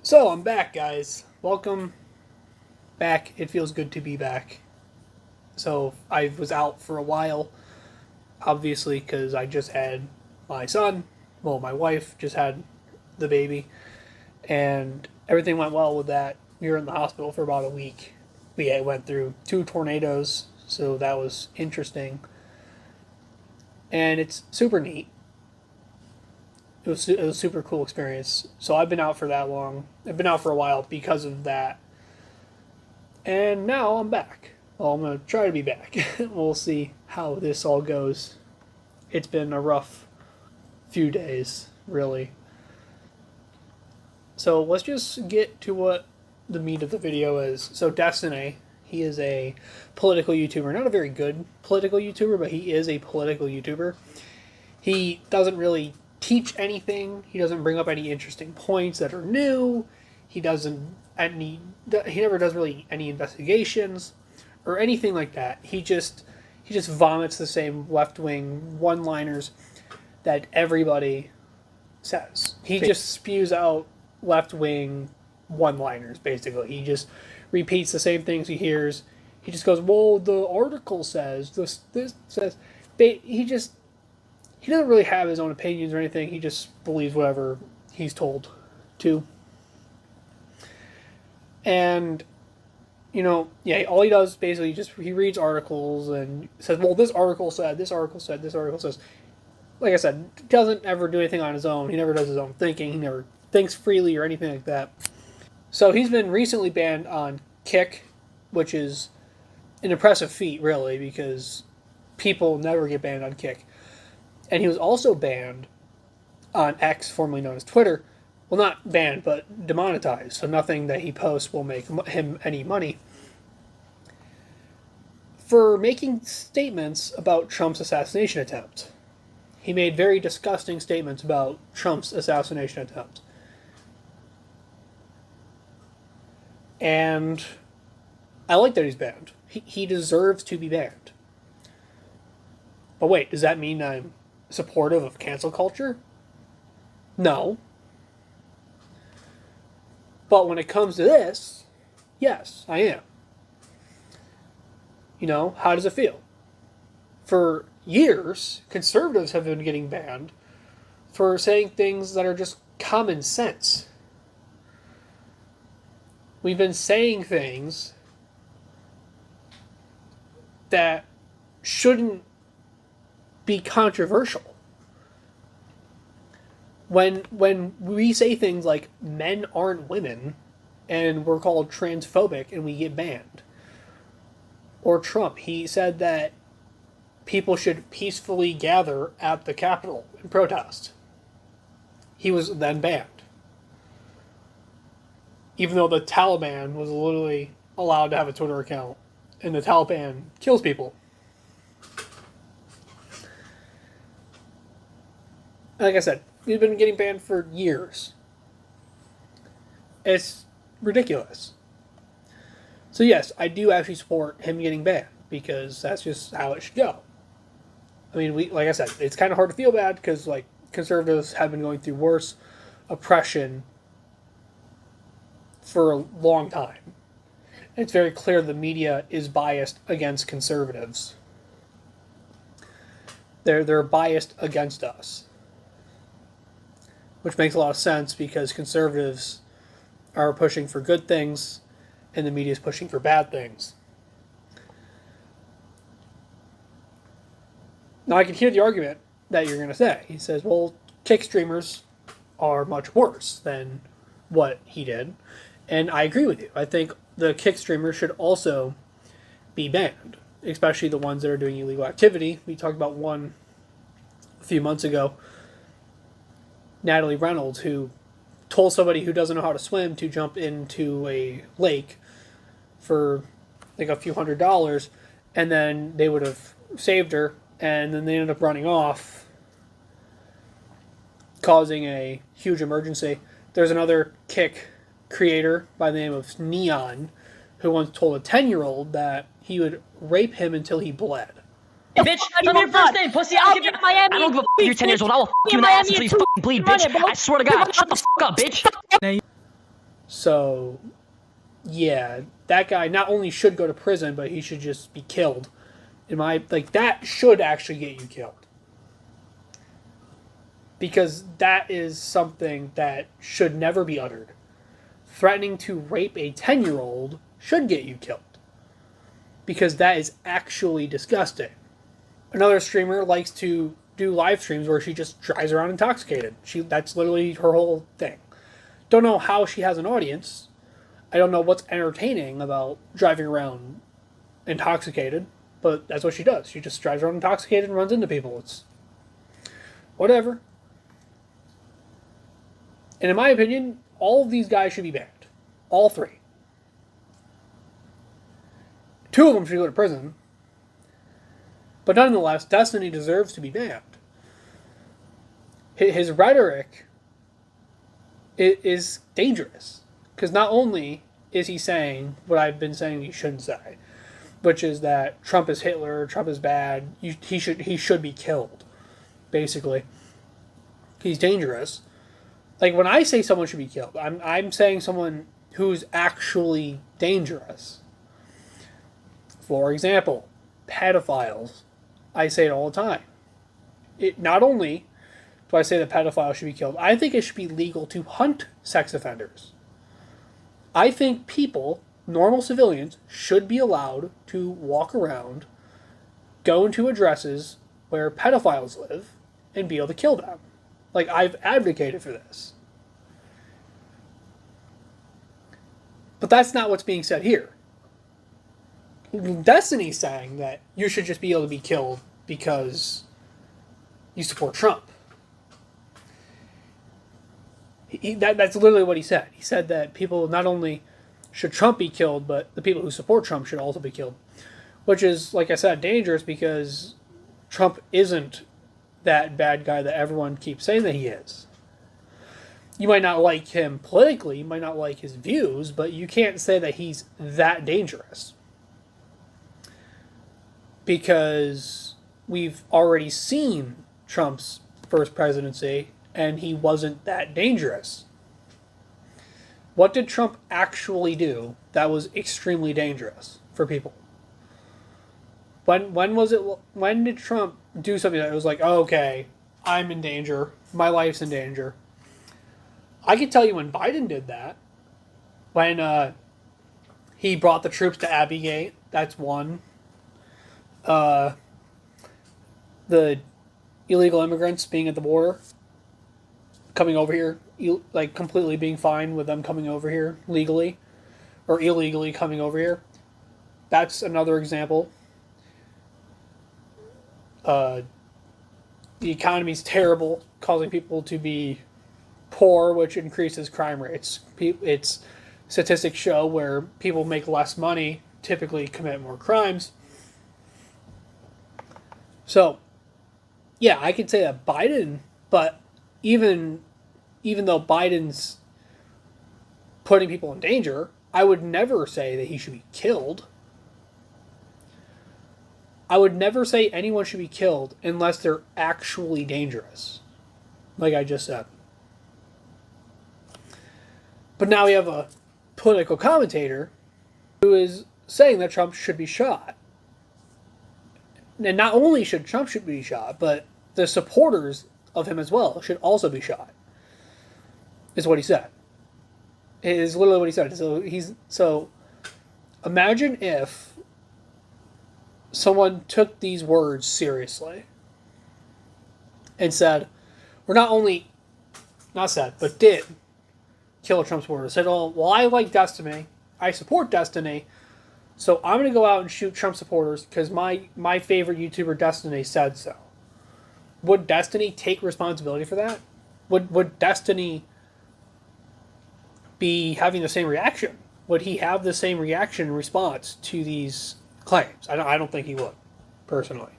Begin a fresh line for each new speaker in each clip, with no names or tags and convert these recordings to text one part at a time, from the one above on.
So I'm back, guys. Welcome back. It feels good to be back. So I was out for a while, obviously, because I just had my son. Well, my wife just had the baby, and everything went well with that. We were in the hospital for about a week. We went through 2 tornadoes, so that was interesting. And it's super neat. It was a super cool experience. So I've been out for that long. I've been out for a while because of that. And now I'm back. Well, I'm going to try to be back. We'll see how this all goes. It's been a rough few days, really. So let's just get to what the meat of the video is. So Destiny, he is a political YouTuber. Not a very good political YouTuber, but he is a political YouTuber. He doesn't really teach anything. He doesn't bring up any interesting points that are new. He never does really any investigations or anything like that. He just vomits the same left-wing one-liners that everybody says. He just spews out left-wing one-liners, basically. He just repeats the same things he hears. He just goes, well, the article says, this says. He doesn't really have his own opinions or anything. He just believes whatever he's told to. And, all he does basically he reads articles and says, well, this article said, this article said, this article says. Like I said, doesn't ever do anything on his own. He never does his own thinking. He never thinks freely or anything like that. So he's been recently banned on Kick, which is an impressive feat, really, because people never get banned on Kick. And he was also banned on X, formerly known as Twitter. Well, not banned, but demonetized. So nothing that he posts will make him any money. For making statements about Trump's assassination attempt. He made very disgusting statements about Trump's assassination attempt. And I like that he's banned. He deserves to be banned. But wait, does that mean I'm supportive of cancel culture? No. But when it comes to this, yes, I am. How does it feel? For years, conservatives have been getting banned for saying things that are just common sense. We've been saying things that shouldn't be controversial. When we say things like men aren't women and we're called transphobic and we get banned. Or Trump, he said that people should peacefully gather at the Capitol and protest. He was then banned. Even though the Taliban was literally allowed to have a Twitter account and the Taliban kills people. Like I said, he's been getting banned for years. It's ridiculous. So yes, I do actually support him getting banned because that's just how it should go. I mean, like I said, it's kind of hard to feel bad because conservatives have been going through worse oppression for a long time. And it's very clear the media is biased against conservatives. They're biased against us. Which makes a lot of sense because conservatives are pushing for good things and the media is pushing for bad things. Now I can hear the argument that you're going to say. He says, well, Kick streamers are much worse than what he did. And I agree with you. I think the Kick streamers should also be banned, especially the ones that are doing illegal activity. We talked about one a few months ago. Natalie Reynolds, who told somebody who doesn't know how to swim to jump into a lake for like a few $100s, and then they would have saved her, and then they ended up running off, causing a huge emergency. There's another Kick creator by the name of Neon, who once told a 10-year-old that he would rape him until he bled.
Bitch, give me your first name, pussy. I don't give a Miami. I don't give a f. You're 10 years old. I will f you in the ass until you fucking bleed, bitch. I swear to God. Shut the f up, bitch.
So, yeah, that guy not only should go to prison, but he should just be killed. That should actually get you killed. Because that is something that should never be uttered. Threatening to rape a 10-year-old should get you killed. Because that is actually disgusting. Another streamer likes to do live streams where she just drives around intoxicated. That's literally her whole thing. Don't know how she has an audience. I don't know what's entertaining about driving around intoxicated, but that's what she does. She just drives around intoxicated and runs into people. It's whatever. And in my opinion, all of these guys should be banned. All three. 2 of them should go to prison. But nonetheless, Destiny deserves to be banned. His rhetoric is dangerous. Because not only is he saying what I've been saying he shouldn't say, which is that Trump is Hitler, Trump is bad, he should be killed, basically. He's dangerous. Like, when I say someone should be killed, I'm saying someone who's actually dangerous. For example, pedophiles. I say it all the time. Not only do I say that pedophiles should be killed, I think it should be legal to hunt sex offenders. I think people, normal civilians, should be allowed to walk around, go into addresses where pedophiles live, and be able to kill them. Like, I've advocated for this. But that's not what's being said here. Destiny's saying that you should just be able to be killed because you support Trump. That's literally what he said. He said that people, not only should Trump be killed, but the people who support Trump should also be killed. Which is, like I said, dangerous because Trump isn't that bad guy that everyone keeps saying that he is. You might not like him politically, you might not like his views, but you can't say that he's that dangerous. Because we've already seen Trump's first presidency, and he wasn't that dangerous. What did Trump actually do that was extremely dangerous for people? When did Trump do something that was like, oh, okay, I'm in danger, my life's in danger? I can tell you when Biden did that. When he brought the troops to Abbey Gate, that's one. The illegal immigrants being at the border, coming over here, like completely being fine with them coming over here legally or illegally coming over here. That's another example. The economy's terrible, causing people to be poor, which increases crime rates. It's statistics show where people make less money, typically commit more crimes. So, yeah, I could say that Biden, but even though Biden's putting people in danger, I would never say that he should be killed. I would never say anyone should be killed unless they're actually dangerous, like I just said. But now we have a political commentator who is saying that Trump should be shot. And not only should Trump be shot, but the supporters of him as well should also be shot. Is what he said. It is literally what he said. So imagine if someone took these words seriously and said, or did kill a Trump supporter. Said, oh, well, I like Destiny. I support Destiny. So I'm going to go out and shoot Trump supporters because my favorite YouTuber, Destiny, said so. Would Destiny take responsibility for that? Would Destiny be having the same reaction? Would he have the same reaction in response to these claims? I don't think he would, personally.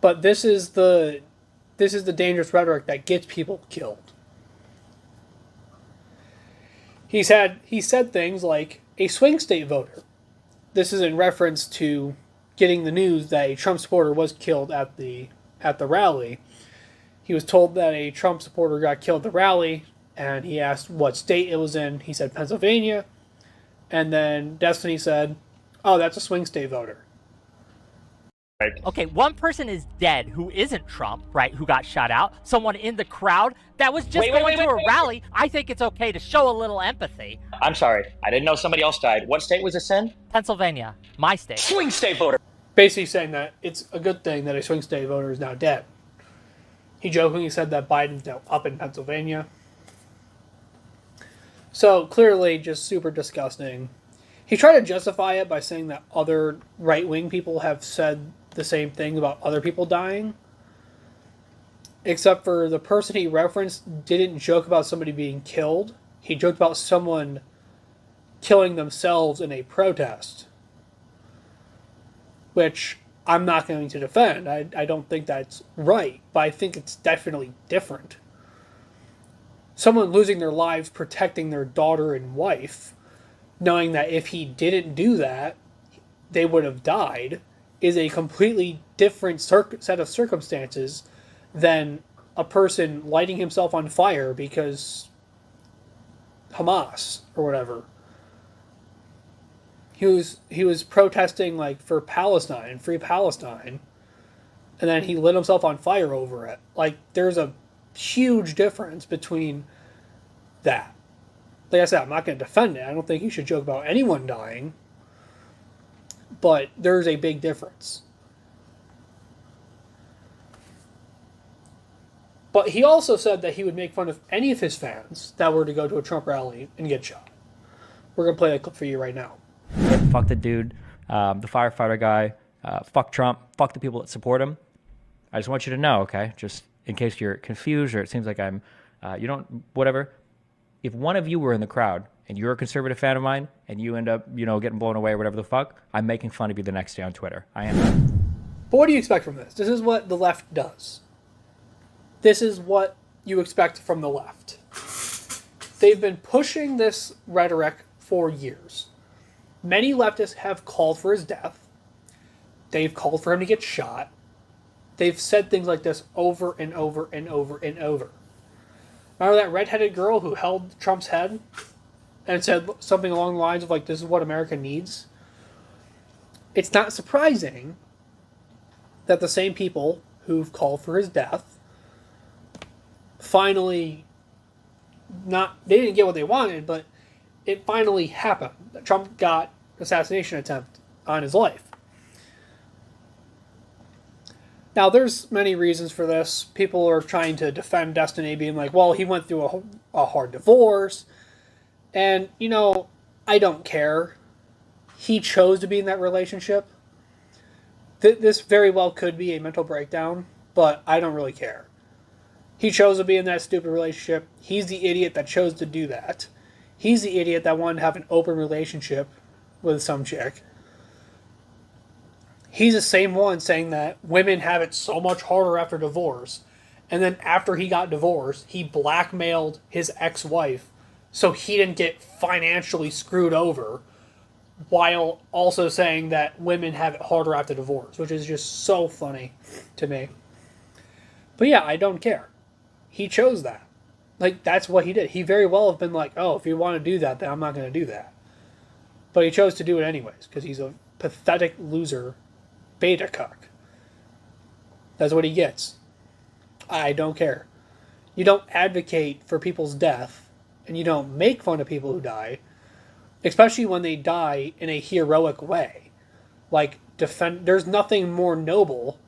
But this is the dangerous rhetoric that gets people killed. He said things like a swing state voter. This is in reference to getting the news that a Trump supporter was killed at the rally. He was told that a Trump supporter got killed at the rally, and he asked what state it was in. He said Pennsylvania. And then Destiny said, oh, that's a swing state voter.
Okay, one person is dead who isn't Trump, right, who got shot out. Someone in the crowd that was just going to a rally. I think it's okay to show a little empathy.
I'm sorry. I didn't know somebody else died. What state was this in?
Pennsylvania, my state.
Swing state voter.
Basically saying that it's a good thing that a swing state voter is now dead. He jokingly said that Biden's now up in Pennsylvania. So, clearly just super disgusting. He tried to justify it by saying that other right-wing people have said the same thing about other people dying. Except for the person he referenced didn't joke about somebody being killed. He joked about someone killing themselves in a protest. Which I'm not going to defend. I don't think that's right, but I think it's definitely different. Someone losing their lives protecting their daughter and wife, knowing that if he didn't do that, they would have died, is a completely different set of circumstances than a person lighting himself on fire because Hamas or whatever. He was protesting like for Palestine, free Palestine, and then he lit himself on fire over it. Like there's a huge difference between that. Like I said, I'm not going to defend it. I don't think you should joke about anyone dying, but there's a big difference. But he also said that he would make fun of any of his fans that were to go to a Trump rally and get shot. We're going to play that clip for you right now.
Fuck the dude, the firefighter guy, fuck Trump, fuck the people that support him. I just want you to know, okay, just in case you're confused or it seems like I'm, whatever. If one of you were in the crowd and you're a conservative fan of mine and you end up, getting blown away or whatever the fuck, I'm making fun of you the next day on Twitter. I am.
But what do you expect from this? This is what the left does. This is what you expect from the left. They've been pushing this rhetoric for years. Many leftists have called for his death. They've called for him to get shot. They've said things like this over and over and over and over. Remember that redheaded girl who held Trump's head and said something along the lines of like, this is what America needs? It's not surprising that the same people who've called for his death finally they didn't get what they wanted, but it finally happened. Trump got an assassination attempt on his life. Now, there's many reasons for this. People are trying to defend Destiny, being like, well, he went through a hard divorce. And, I don't care. He chose to be in that relationship. This very well could be a mental breakdown, but I don't really care. He chose to be in that stupid relationship. He's the idiot that chose to do that. He's the idiot that wanted to have an open relationship with some chick. He's the same one saying that women have it so much harder after divorce. And then after he got divorced, he blackmailed his ex-wife so he didn't get financially screwed over, while also saying that women have it harder after divorce, which is just so funny to me. But yeah, I don't care. He chose that. Like, that's what he did. He very well have been like, oh, if you want to do that, then I'm not going to do that. But he chose to do it anyways, because he's a pathetic loser beta cuck. That's what he gets. I don't care. You don't advocate for people's death, and you don't make fun of people who die, especially when they die in a heroic way. Like, there's nothing more noble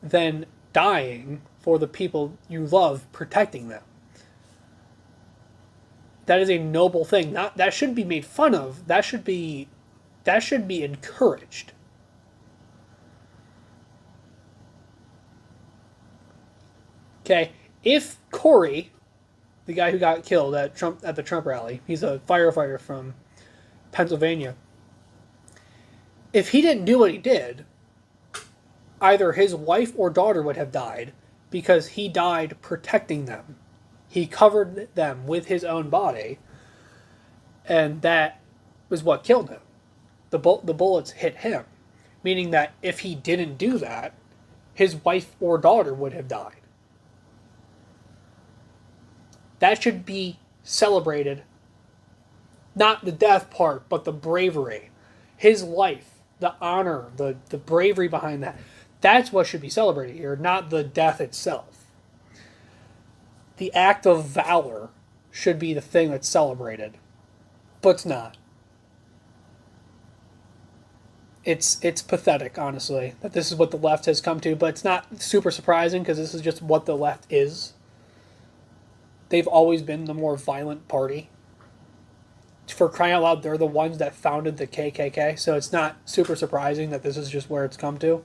than dying for the people you love, protecting them. That is a noble thing. That shouldn't be made fun of. That should be encouraged. Okay, if Corey, the guy who got killed at the Trump rally, he's a firefighter from Pennsylvania. If he didn't do what he did, either his wife or daughter would have died because he died protecting them. He covered them with his own body, and that was what killed him. The bullets hit him, meaning that if he didn't do that, his wife or daughter would have died. That should be celebrated. Not the death part, but the bravery. His life, the honor, the bravery behind that. That's what should be celebrated here, not the death itself. The act of valor should be the thing that's celebrated, but it's not. It's pathetic, honestly, that this is what the left has come to, but it's not super surprising because this is just what the left is. They've always been the more violent party. For crying out loud, they're the ones that founded the KKK, so it's not super surprising that this is just where it's come to.